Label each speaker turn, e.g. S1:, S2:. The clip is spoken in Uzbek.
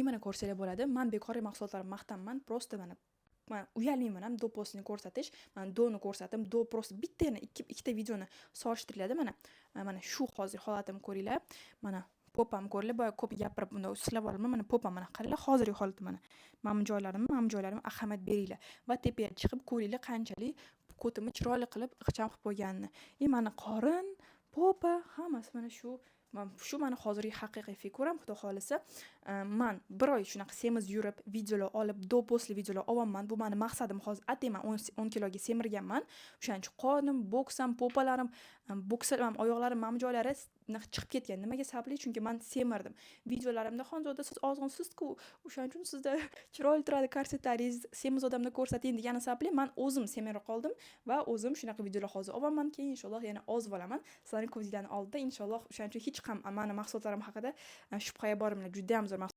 S1: Mana ko'rsanglar bo'ladi. Men bekor mahsulotlarimni maqtanman. Prosta mana uyalmayman ham do'posini ko'rsatish. Mana do'ni ko'rsatim. Do prosta bittani ikkita videoni solishtiriladi mana. Mana shu hozir holatimni ko'ringlar. Mana popam ko'ringlar. Boya ko'p gapirib bunda uslab olman. Mana popam mana qaranglar hozirgi holatim mana. Mana joylarimga ahamiyat beringlar va tepaga chiqib ko'ringlar qanchalik ko'timni chiroyli qilib ixcham qilib qo'yganini. Mana qorin, popa hammasi mana shu mana hozirgi haqiqiy figuram xudo xolisa. Men bir oy shunaqa semiz yurib, videolar olib, do'posli videolar olaman. Bu meni maqsadim hozir atayman 10 kiloga semirganman. O'shaning uchun qonim, boksam, popalarim, bokslarim, oyoqlarim, mana joylari chiqib ketgan. Nimaga sababli? Chunki men semirdim. Videolarimda Xonzoda siz ozg'insiz-ku, o'shaning uchun sizda chiroyli turadi korsetlaringiz, semiz odamni ko'rsating degani sababli men o'zim semira qoldim va o'zim shunaqa videolar hozir olaman. Keyin inshaalloh yana oz olaman. Sizlarning ko'zinglarning oldida inshaalloh o'shaning uchun hech ham meni mahsulotlarim haqida shubhaga bormanglar. Juda ham